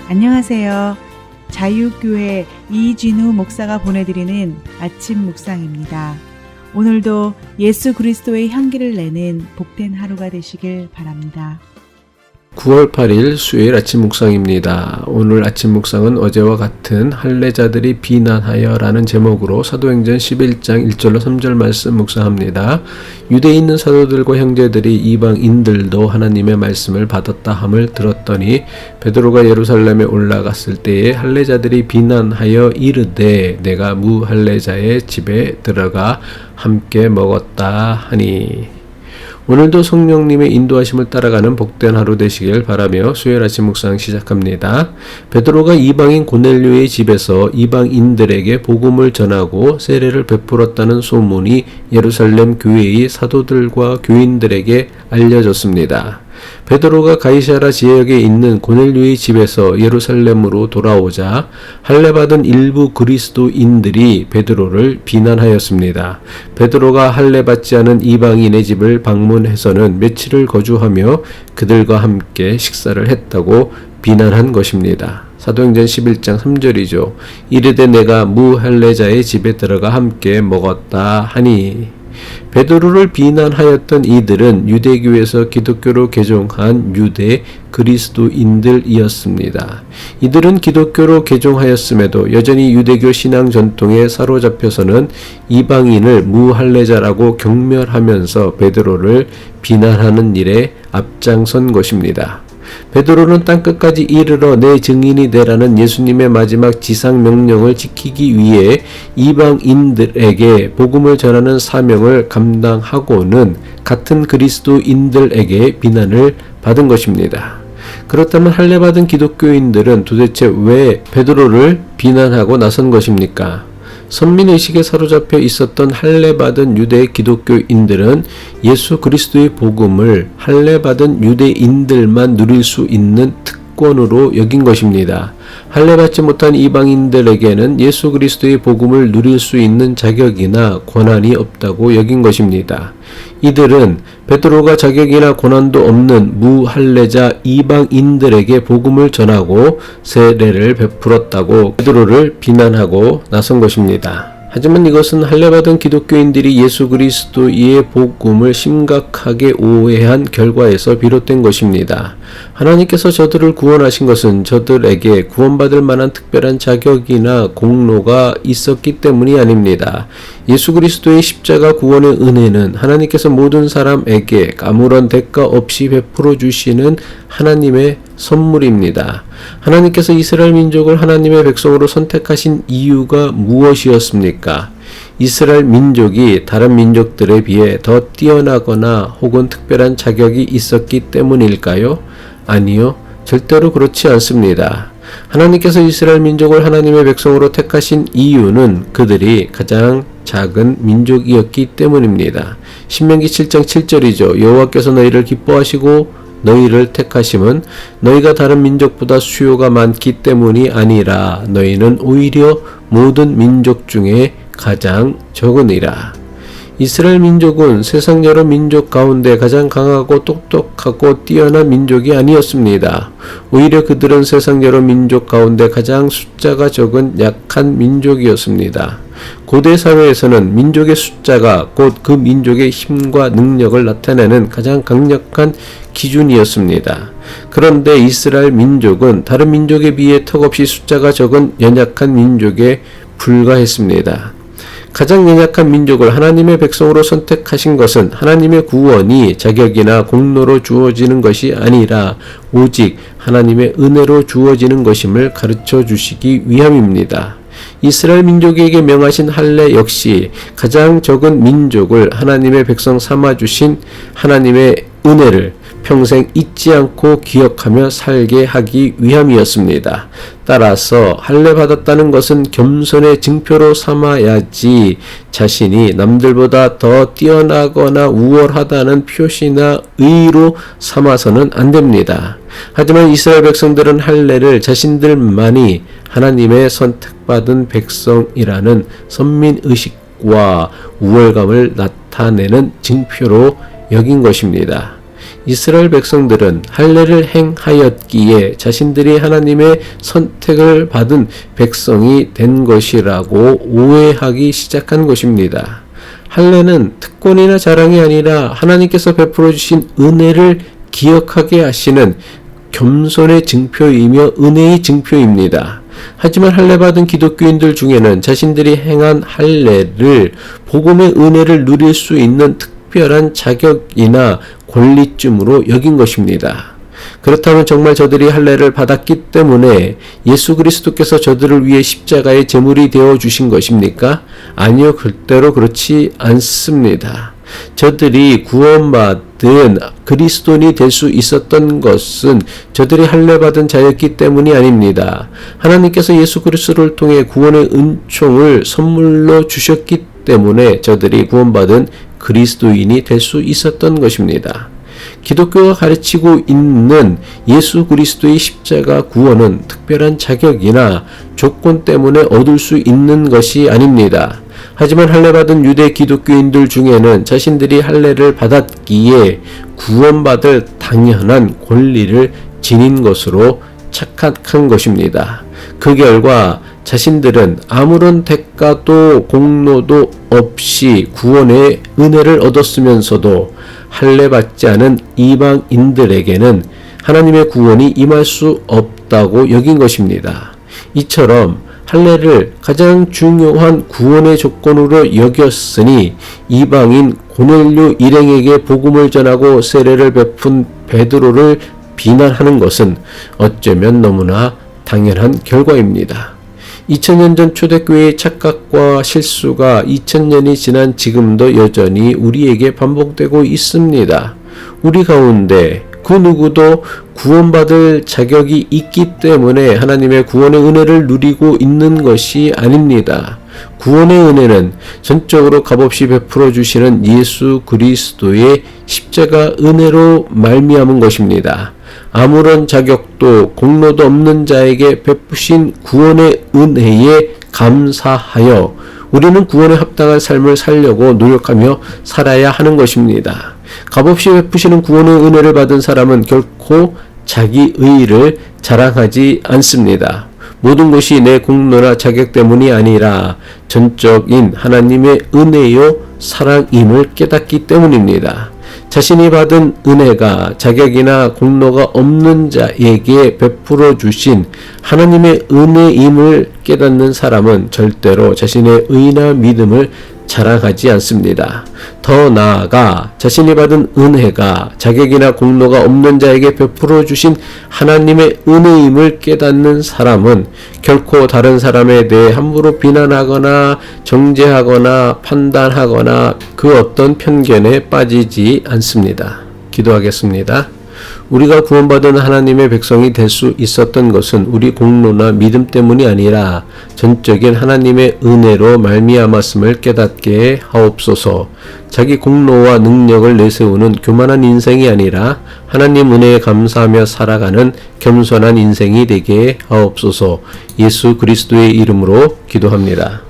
안녕하세요. 자유교회 이진우 목사가 보내드리는 아침 묵상입니다. 오늘도 예수 그리스도의 향기를 내는 복된 하루가 되시길 바랍니다. 9월 8일 수요일 아침 묵상입니다. 오늘 아침 묵상은 어제와 같은 할례자들이 비난하여 라는 제목으로 사도행전 11장 1절로 3절 말씀 묵상합니다. 유대에 있는 사도들과 형제들이 이방인들도 하나님의 말씀을 받았다 함을 들었더니 베드로가 예루살렘에 올라갔을 때에 할례자들이 비난하여 이르되 내가 무할례자의 집에 들어가 함께 먹었다 하니. 오늘도 성령님의 인도하심을 따라가는 복된 하루 되시길 바라며 수요일 아침 묵상 시작합니다. 베드로가 이방인 고넬료의 집에서 이방인들에게 복음을 전하고 세례를 베풀었다는 소문이 예루살렘 교회의 사도들과 교인들에게 알려졌습니다. 베드로가 가이사랴 지역에 있는 고넬료의 집에서 예루살렘으로 돌아오자 할례받은 일부 그리스도인들이 베드로를 비난하였습니다. 베드로가 할례받지 않은 이방인의 집을 방문해서는 며칠을 거주하며 그들과 함께 식사를 했다고 비난한 것입니다. 사도행전 11장 3절이죠. 이르되 내가 무할례자의 집에 들어가 함께 먹었다 하니. 베드로를 비난하였던 이들은 유대교에서 기독교로 개종한 유대 그리스도인들이었습니다. 이들은 기독교로 개종하였음에도 여전히 유대교 신앙 전통에 사로잡혀서는 이방인을 무할례자라고 경멸하면서 베드로를 비난하는 일에 앞장선 것입니다. 베드로는 땅끝까지 이르러 내 증인이 되라는 예수님의 마지막 지상 명령을 지키기 위해 이방인들에게 복음을 전하는 사명을 감당하고는 같은 그리스도인들에게 비난을 받은 것입니다. 그렇다면 할례받은 기독교인들은 도대체 왜 베드로를 비난하고 나선 것입니까? 선민의식에 사로잡혀 있었던 할례받은 유대 기독교인들은 예수 그리스도의 복음을 할례받은 유대인들만 누릴 수 있는 특권으로 여긴 것입니다. 할례받지 못한 이방인들에게는 예수 그리스도의 복음을 누릴 수 있는 자격이나 권한이 없다고 여긴 것입니다. 이들은 베드로가 자격이나 권한도 없는 무할례자 이방인들에게 복음을 전하고 세례를 베풀었다고 베드로를 비난하고 나선 것입니다. 하지만 이것은 할례받은 기독교인들이 예수 그리스도의 복음을 심각하게 오해한 결과에서 비롯된 것입니다. 하나님께서 저들을 구원하신 것은 저들에게 구원받을 만한 특별한 자격이나 공로가 있었기 때문이 아닙니다. 예수 그리스도의 십자가 구원의 은혜는 하나님께서 모든 사람에게 아무런 대가 없이 베풀어 주시는 하나님의 선물입니다. 하나님께서 이스라엘 민족을 하나님의 백성으로 선택하신 이유가 무엇이었습니까? 이스라엘 민족이 다른 민족들에 비해 더 뛰어나거나 혹은 특별한 자격이 있었기 때문일까요? 아니요, 절대로 그렇지 않습니다. 하나님께서 이스라엘 민족을 하나님의 백성으로 택하신 이유는 그들이 가장 작은 민족이었기 때문입니다. 신명기 7장 7절이죠. 여호와께서 너희를 기뻐하시고 너희를 택하심은 너희가 다른 민족보다 수요가 많기 때문이 아니라 너희는 오히려 모든 민족 중에 가장 적으니라. 이스라엘 민족은 세상 여러 민족 가운데 가장 강하고 똑똑하고 뛰어난 민족이 아니었습니다. 오히려 그들은 세상 여러 민족 가운데 가장 숫자가 적은 약한 민족이었습니다. 고대 사회에서는 민족의 숫자가 곧 그 민족의 힘과 능력을 나타내는 가장 강력한 기준이었습니다. 그런데 이스라엘 민족은 다른 민족에 비해 턱없이 숫자가 적은 연약한 민족에 불과했습니다. 가장 연약한 민족을 하나님의 백성으로 선택하신 것은 하나님의 구원이 자격이나 공로로 주어지는 것이 아니라 오직 하나님의 은혜로 주어지는 것임을 가르쳐 주시기 위함입니다. 이스라엘 민족에게 명하신 할례 역시 가장 적은 민족을 하나님의 백성 삼아주신 하나님의 은혜를 평생 잊지 않고 기억하며 살게 하기 위함이었습니다. 따라서 할례 받았다는 것은 겸손의 증표로 삼아야지 자신이 남들보다 더 뛰어나거나 우월하다는 표시나 의의로 삼아서는 안 됩니다. 하지만 이스라엘 백성들은 할례를 자신들만이 하나님의 선택받은 백성이라는 선민의식과 우월감을 나타내는 증표로 여긴 것입니다. 이스라엘 백성들은 할례를 행하였기에 자신들이 하나님의 선택을 받은 백성이 된 것이라고 오해하기 시작한 것입니다. 할례는 특권이나 자랑이 아니라 하나님께서 베풀어 주신 은혜를 기억하게 하시는 겸손의 증표이며 은혜의 증표입니다. 하지만 할례 받은 기독교인들 중에는 자신들이 행한 할례를 복음의 은혜를 누릴 수 있는 특별한 자격이나 권리쯤으로 여긴 것입니다. 그렇다면 정말 저들이 할례를 받았기 때문에 예수 그리스도께서 저들을 위해 십자가의 제물이 되어 주신 것입니까? 아니요, 절대로 그렇지 않습니다. 저들이 구원받은 그리스도인이 될 수 있었던 것은 저들이 할례받은 자였기 때문이 아닙니다. 하나님께서 예수 그리스도를 통해 구원의 은총을 선물로 주셨기 때문에 저들이 구원받은 그리스도인이 될 수 있었던 것입니다. 기독교가 가르치고 있는 예수 그리스도의 십자가 구원은 특별한 자격이나 조건 때문에 얻을 수 있는 것이 아닙니다. 하지만 할례받은 유대 기독교인들 중에는 자신들이 할례를 받았기에 구원받을 당연한 권리를 지닌 것으로 착각한 것입니다. 그 결과 자신들은 아무런 대가도 공로도 없이 구원의 은혜를 얻었으면서도 할례받지 않은 이방인들에게는 하나님의 구원이 임할 수 없다고 여긴 것입니다. 이처럼 할례를 가장 중요한 구원의 조건으로 여겼으니 이방인 고넬료 일행에게 복음을 전하고 세례를 베푼 베드로를 비난하는 것은 어쩌면 너무나 당연한 결과입니다. 2000년 전 초대교회의 착각과 실수가 2000년이 지난 지금도 여전히 우리에게 반복되고 있습니다. 우리 가운데 그 누구도 구원받을 자격이 있기 때문에 하나님의 구원의 은혜를 누리고 있는 것이 아닙니다. 구원의 은혜는 전적으로 값없이 베풀어 주시는 예수 그리스도의 십자가 은혜로 말미암은 것입니다. 아무런 자격도 공로도 없는 자에게 베푸신 구원의 은혜에 감사하여 우리는 구원에 합당한 삶을 살려고 노력하며 살아야 하는 것입니다. 값없이 베푸시는 구원의 은혜를 받은 사람은 결코 자기 의의를 자랑하지 않습니다. 모든 것이 내 공로나 자격 때문이 아니라 전적인 하나님의 은혜요 사랑임을 깨닫기 때문입니다. 자신이 받은 은혜가 자격이나 공로가 없는 자에게 베풀어 주신 하나님의 은혜임을 깨닫는 사람은 절대로 자신의 의나 믿음을 자랑하지 않습니다. 더 나아가 자신이 받은 은혜가 자격이나 공로가 없는 자에게 베풀어 주신 하나님의 은혜임을 깨닫는 사람은 결코 다른 사람에 대해 함부로 비난하거나 정죄하거나 판단하거나 그 어떤 편견에 빠지지 않습니다. 기도하겠습니다. 우리가 구원받은 하나님의 백성이 될 수 있었던 것은 우리 공로나 믿음 때문이 아니라 전적인 하나님의 은혜로 말미암았음을 깨닫게 하옵소서. 자기 공로와 능력을 내세우는 교만한 인생이 아니라 하나님 은혜에 감사하며 살아가는 겸손한 인생이 되게 하옵소서. 예수 그리스도의 이름으로 기도합니다.